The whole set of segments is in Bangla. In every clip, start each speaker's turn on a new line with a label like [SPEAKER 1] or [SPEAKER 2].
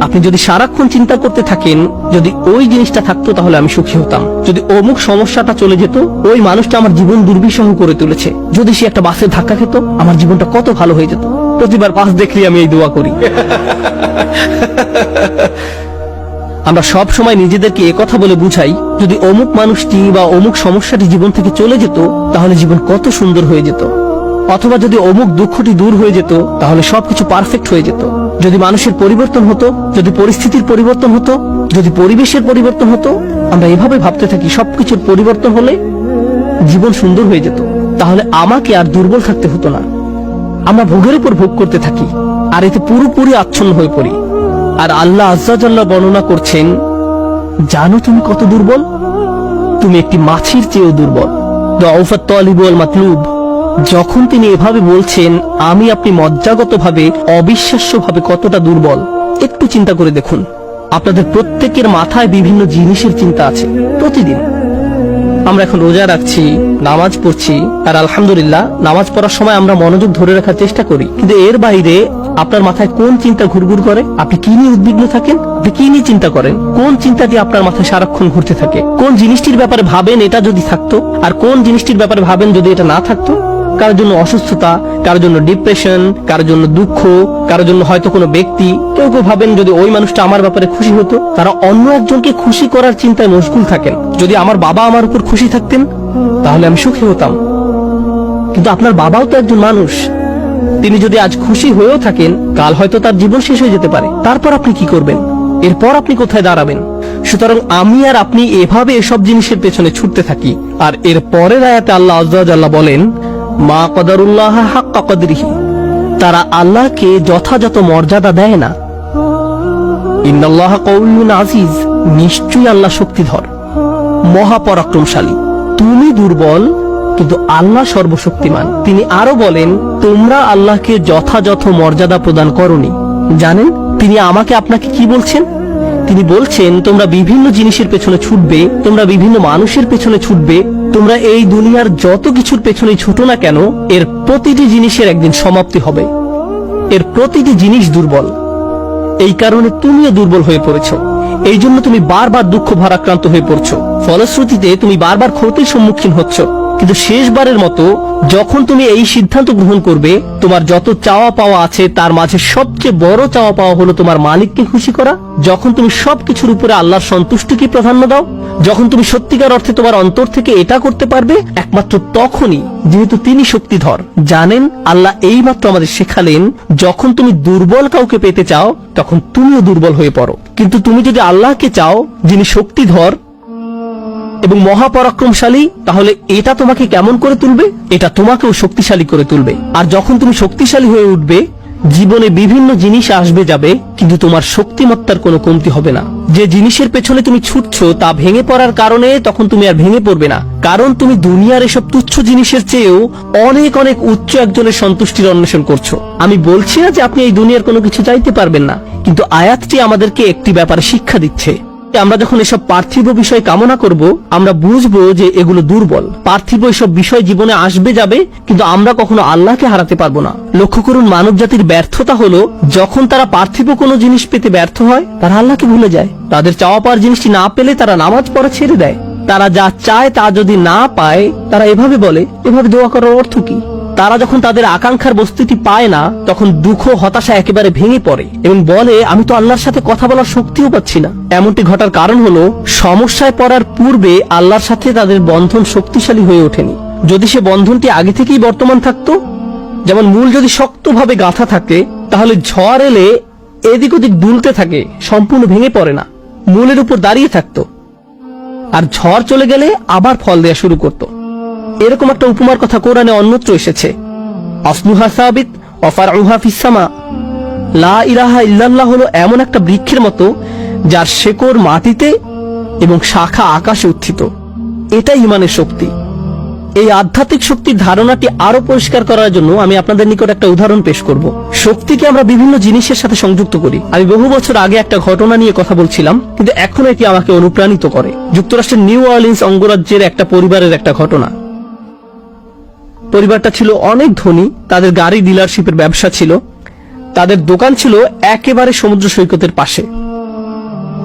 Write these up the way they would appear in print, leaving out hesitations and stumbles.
[SPEAKER 1] আপনি যদি সারাক্ষণ চিন্তা করতে থাকেন যদি ওই জিনিসটা থাকতো তাহলে আমি সুখী হতাম, যদি অমুক সমস্যাটা চলে যেত, ওই মানুষটা আমার জীবন দুর্বিষহ করে তুলেছে, যদি সে একটা বাসে ধাক্কা খেত আমার জীবনটা কত ভালো হয়ে যেত। প্রতিবার বাস দেখলে আমি এই দোয়া করি। আমরা সব সময় নিজেদেরকে একথা বলে বুঝাই যদি অমুক মানুষটি বা অমুক সমস্যাটি জীবন থেকে চলে যেত তাহলে জীবন কত সুন্দর হয়ে যেত, অথবা যদি অমুক দুঃখটি দূর হয়ে যেত তাহলে সবকিছু পারফেক্ট হয়ে যেত। যদি মানুষের পরিবর্তন হতো, যদি পরিস্থিতির পরিবর্তন হতো, যদি পরিবেশের পরিবর্তন হতো, আমরা এভাবে ভাবতে থাকি সবকিছুর পরিবর্তন হলে জীবন সুন্দর হয়ে যেত, তাহলে আমাকে আর দুর্বল থাকতে হতো না। আমরা ভোগের উপর ভোগ করতে থাকি আর এতে পুরোপুরি আচ্ছন্ন হয়ে পড়ি। আর আল্লাহ আজ্জা জাল্লাহ বর্ণনা করছেন, জানো তুমি কত দুর্বল? তুমি একটি মাছির চেয়েও দুর্বল। দাউফাত তালিব ওয়াল মাতলুব। যখন তিনি এভাবে বলছেন আমি আপনি মজ্জাগতভাবে অবিশ্বাস্যভাবে কতটা দুর্বল, একটু চিন্তা করে দেখুন। আপনাদের প্রত্যেকের মাথায় বিভিন্ন জিনিসের চিন্তা আছে প্রতিদিন। আমরা এখন রোজা রাখছি, নামাজ পড়ছি, আর আলহামদুলিল্লাহ নামাজ পড়ার সময় আমরা মনোযোগ ধরে রাখার চেষ্টা করি, কিন্তু এর বাইরে আপনার মাথায় কোন চিন্তা ঘুরঘুর করে? আপনি কি নিয়ে উদ্বিগ্ন থাকেন? আপনি কি নিয়ে চিন্তা করেন? কোন চিন্তাটি আপনার মাথায় সারাক্ষণ ঘুরতে থাকে? কোন জিনিসটির ব্যাপারে ভাবেন এটা যদি থাকতো, আর কোন জিনিসটির ব্যাপারে ভাবেন যদি এটা না থাকতো? কারোর জন্য অসুস্থতা, কারোর জন্য ডিপ্রেশন, কারোর জন্য দুঃখ, কারোর জন্য হয়তো কোনো ব্যক্তি। কেউ কেউ ভাবেন যদি ওই মানুষটা আমার ব্যাপারে খুশি হতো। তারা অন্য একজনকে খুশি করার চিন্তায় মশগুল থাকেন। যদি আমার বাবা আমার উপর খুশি থাকতেন তাহলে আমি সুখী হতাম। কিন্তু আপনার বাবাও তো একজন মানুষ, তিনি যদি আজ খুশি হয়েও থাকেন কাল হয়তো তার জীবন শেষ হয়ে যেতে পারে। তারপর আপনি কি করবেন? এরপর আপনি কোথায় দাঁড়াবেন? সুতরাং আমি আর আপনি এভাবে এসব জিনিসের পেছনে ছুটতে থাকি। আর এর পরের আয়াতে আল্লাহ আজ্জা ওয়া জাল্লা বলেন, মা কদরুল্লাহ হাক্কা কদরিহি, তারা আল্লাহকে যথাযথ মর্যাদা দেয় না। ইন্নাল্লাহ কাউইয়ুন আজিজ, নিশ্চয়ই আল্লাহ শক্তিধর, মহাপরাক্রমশালী। তুমি দুর্বল কিন্তু আল্লাহ সর্বশক্তিমান। তিনি আরো বলেন, তোমরা আল্লাহকে যথাযথ মর্যাদা প্রদান করনি। জানেন তিনি আমাকে আপনাকে কি বলছেন? তিনি বলছেন তোমরা বিভিন্ন জিনিসের পেছনে ছুটবে, তোমরা বিভিন্ন মানুষের পেছনে ছুটবে, তোমরা এই দুনিয়ার যত কিছুর পেছনেই ছুটো না কেন এর প্রতিটি জিনিসের একদিন সমাপ্তি হবে। এর প্রতিটি জিনিস দুর্বল। এই কারণে তুমিও দুর্বল হয়ে পড়েছ। এই জন্য তুমি বারবার দুঃখ ভারাক্রান্ত হয়ে পড়ছো। ফলশ্রুতিতে তুমি বারবার ক্ষতির সম্মুখীন হচ্ছ। কিন্তু শেষবারের মতো যখন তুমি এই সিদ্ধান্ত গ্রহণ করবে তোমার যত চাওয়া পাওয়া আছে তার মাঝে সবচেয়ে বড় চাওয়া পাওয়া হলো তোমার মালিককে খুশি করা, যখন তুমি সবকিছুর উপরে আল্লাহর সন্তুষ্টিকে প্রাধান্য দাও, যখন তুমি সত্যিকার অর্থে তোমার অন্তর থেকে এটা করতে পারবে, একমাত্র তখনই, যেহেতু তিনি শক্তিধর। জানেন আল্লাহ এইমাত্র আমাদের শেখালেন যখন তুমি দুর্বল কাউকে পেতে চাও তখন তুমিও দুর্বল হয়ে পড়ো, কিন্তু তুমি যদি আল্লাহকে চাও যিনি শক্তিধর এবং মহাপরাক্রমশালী, তাহলে এটা তোমাকে কেমন করে তুলবে? এটা তোমাকেও শক্তিশালী করে তুলবে। আর যখন তুমি শক্তিশালী হয়ে উঠবে জীবনে বিভিন্ন জিনিস আসবে যাবে, কিন্তু তোমার শক্তিমত্তার কোনো কমতি হবে না। যে জিনিসের পেছনে তুমি ছুটছো তা ভেঙে পড়ার কারণে তখন তুমি আর ভেঙে পড়বে না, কারণ তুমি দুনিয়ার এসব তুচ্ছ জিনিসের চেয়েও অনেক অনেক উচ্চ একজনের সন্তুষ্টির অন্বেষণ করছো। আমি বলছি না যে আপনি এই দুনিয়ার কোনো কিছু চাইতে পারবেন না, কিন্তু আয়াতটি আমাদেরকে একটি ব্যাপারে শিক্ষা দিচ্ছে। আমরা যখন এসব পার্থিব বিষয় কামনা করব আমরা বুঝবো যে এগুলো দুর্বল। পার্থিব এসব বিষয় জীবনে আসবে যাবে, কিন্তু আমরা কখনো আল্লাহকে হারাতে পারবো না। লক্ষ্য করুন, মানব জাতির ব্যর্থতা হলো যখন তারা পার্থিব কোনো জিনিস পেতে ব্যর্থ হয় তারা আল্লাহকে ভুলে যায়। তাদের চাওয়া পাওয়ার জিনিসটি না পেলে তারা নামাজ পড়া ছেড়ে দেয়। তারা যা চায় তা যদি না পায় তারা এভাবে বলে, এভাবে দোয়া করার অর্থ কি? তারা যখন তাদের আকাঙ্ক্ষার বস্তুটি পায় না তখন দুঃখ হতাশা একেবারে ভেঙে পড়ে এবং বলে আমি তো আল্লাহর সাথে কথা বলার শক্তিও পাচ্ছি না। এমনটি ঘটার কারণ হলো সমস্যায় পড়ার পূর্বে আল্লাহর সাথে তাদের বন্ধন শক্তিশালী হয়ে ওঠেনি। যদি সে বন্ধনটি আগে থেকেই বর্তমান থাকতো, যেমন মূল যদি শক্তভাবে গাঁথা থাকে তাহলে ঝড় এলে এদিক ওদিক দুলতে থাকে, সম্পূর্ণ ভেঙে পড়ে না, মূলের উপর দাঁড়িয়ে থাকতো। আর ঝড় চলে গেলে আবার ফল দেয়া শুরু করতো। এরকম একটা উপমার কথা কোরআনে অন্যত্র এসেছে, আসলুহা সাবিত ওয়া ফারউহা ফিস সামা। লা ইলাহা ইল্লাল্লাহ হলো এমন একটা বৃক্ষের মতো যার শেকড় মাটিতে এবং শাখা আকাশে উত্থিত। এটাই ঈমানের শক্তি। এই আধ্যাত্মিক শক্তির ধারণাটি আরো পরিষ্কার করার জন্য আমি আপনাদের নিকট একটা উদাহরণ পেশ করব। শক্তিকে আমরা বিভিন্ন জিনিসের সাথে সংযুক্ত করি। আমি বহু বছর আগে একটা ঘটনা নিয়ে কথা বলছিলাম, কিন্তু এখন এটি আমাকে অনুপ্রাণিত করে। যুক্তরাষ্ট্রের নিউ অরলিন্স অঙ্গরাজ্যের একটা পরিবারের একটা ঘটনা। পরিবারটা ছিল অনেক ধনী, তাদের গাড়ি ডিলারশিপের ব্যবসা ছিল। তাদের দোকান ছিল একেবারে সমুদ্র সৈকতের পাশে।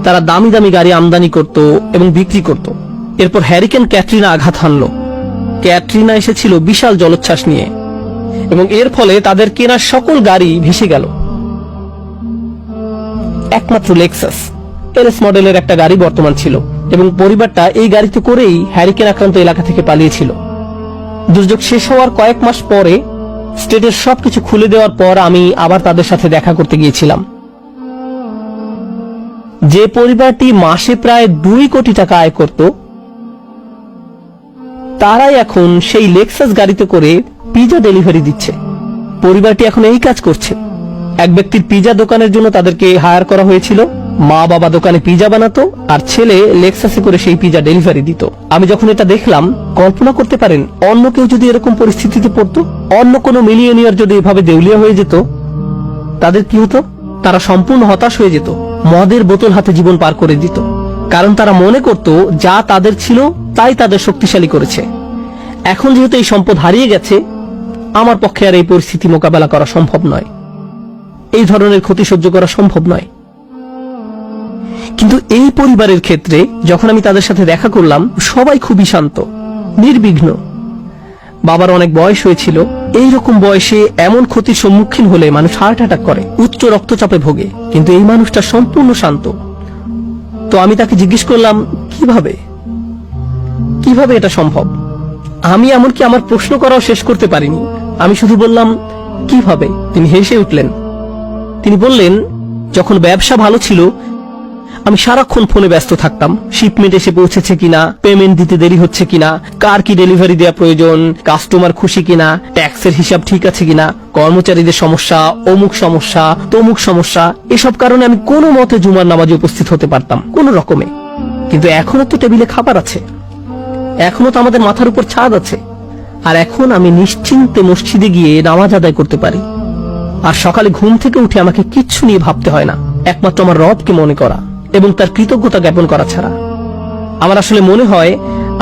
[SPEAKER 1] তারা দামি দামি গাড়ি আমদানি করত এবং বিক্রি করত। এরপর হ্যারিকেন ক্যাটরিনা আঘাত হানল। ক্যাটরিনা এসেছিল বিশাল জলোচ্ছ্বাস নিয়ে এবং এর ফলে তাদের কেনা সকল গাড়ি ভেসে গেল। একমাত্র লেক্সাস এলএস মডেলের একটা গাড়ি বর্তমান ছিল এবং পরিবারটা এই গাড়িতে করেই হ্যারিকেন আক্রান্ত এলাকা থেকে পালিয়েছিল। দুর্যোগ শেষ হওয়ার কয়েক মাস পরে স্টেটের সবকিছু খুলে দেওয়ার পর আমি আবার তাদের সাথে দেখা করতে গিয়েছিলাম। যে পরিবারটি মাসে প্রায় 2 কোটি টাকা আয় করত, তারাই এখন সেই লেক্সাস গাড়িতে করে পিজা ডেলিভারি দিচ্ছে। পরিবারটি এখন এই কাজ করছে। এক ব্যক্তির পিজা দোকানের জন্য তাদেরকে হায়ার করা হয়েছিল। মা বাবা দোকানে পিজা বানাতো আর ছেলে লেক্সাসে করে সেই পিজা ডেলিভারি দিত। আমি যখন এটা দেখলাম, কল্পনা করতে পারেন অন্য কেউ যদি এরকম পরিস্থিতিতে পড়তো, অন্য কোনো মিলিয়নিয়ার যদি এভাবে দেউলিয়া হয়ে যেত, তাদের কি হতো? তারা সম্পূর্ণ হতাশ হয়ে যেত, মদের বোতল হাতে জীবন পার করে দিত। কারণ তারা মনে করত যা তাদের ছিল তাই তাদের শক্তিশালী করেছে। এখন যেহেতু এই সম্পদ হারিয়ে গেছে, আমার পক্ষে আর এই পরিস্থিতি মোকাবেলা করা সম্ভব নয়, এই ধরনের ক্ষতি সহ্য করা সম্ভব নয়। কিন্তু এই পরিবারের ক্ষেত্রে যখন আমি তাদের সাথে দেখা করলাম, সবাই খুবই শান্ত, নির্বিঘ্ন। বাবার অনেক বয়স হয়েছিল। এইরকম বয়সে এমন ক্ষতির সম্মুখীন হলে মানুষ হার্ট অ্যাটাক করে, উচ্চ রক্তচাপে ভোগে, কিন্তু এই মানুষটা সম্পূর্ণ শান্ত। তো আমি তাকে জিজ্ঞেস করলাম, কিভাবে এটা সম্ভব? আমি এমনকি আমার প্রশ্ন করাও শেষ করতে পারিনি। আমি শুধু বললাম, কিভাবে? তিনি হেসে উঠলেন। তিনি বললেন, যখন ব্যবসা ভালো ছিল আমি সারাক্ষণ ফোনে ব্যস্ত থাকতাম। শিপমেন্ট এসে পৌঁছেছে কিনা, পেমেন্ট দিতে দেরি হচ্ছে কিনা, কার কি ডেলিভারি দেওয়া প্রয়োজন, কাস্টমার খুশি কিনা, ট্যাক্সের হিসাব ঠিক আছে কিনা, কর্মচারীদের সমস্যা, অমুক সমস্যা, তমুক সমস্যা। এসব কারণে আমি কোনো মতে জুমার নামাজে উপস্থিত হতে পারতাম, কোনো রকমে। কিন্তু এখনো তো টেবিলে খাবার আছে, এখনো তো আমাদের মাথার উপর ছাদ আছে, আর এখন আমি নিশ্চিন্তে মসজিদে গিয়ে নামাজ আদায় করতে পারি। আর সকালে ঘুম থেকে উঠে আমাকে কিচ্ছু নিয়ে ভাবতে হয় না, একমাত্র আমার রবকে মনে করা এবং তার কৃতজ্ঞতা জ্ঞাপন করা ছাড়া। আমার আসলে মনে হয়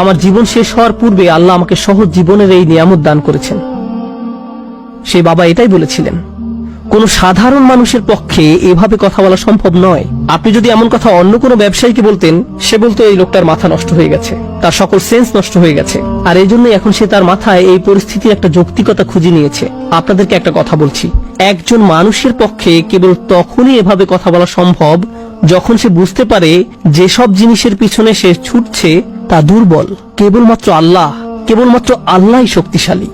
[SPEAKER 1] আমার জীবন শেষ হওয়ার পূর্বে আল্লাহ আমাকে সহজ জীবনের এই নিয়ামত দান করেছেন। সেই বাবা এটাই বলেছিলেন, কোন সাধারণ মানুষের পক্ষে এভাবে কথা বলা সম্ভব নয়। আপনি যদি এমন কথা অন্য কোনো ব্যবসায়ীকে বলতেন, সে বলতো এই লোকটার মাথা নষ্ট হয়ে গেছে, তার সকল সেন্স নষ্ট হয়ে গেছে। আর এই জন্যই এখন সে তার মাথায় এই পরিস্থিতির একটা যৌক্তিকতা খুঁজে নিয়েছে। আপনাদেরকে একটা কথা বলছি, একজন মানুষের পক্ষে কেবল তখনই এভাবে কথা বলা সম্ভব যখন সে বুঝতে পারে যেসব জিনিসের পিছনে সে ছুটছে তা দুর্বল। কেবলমাত্র আল্লাহই শক্তিশালী।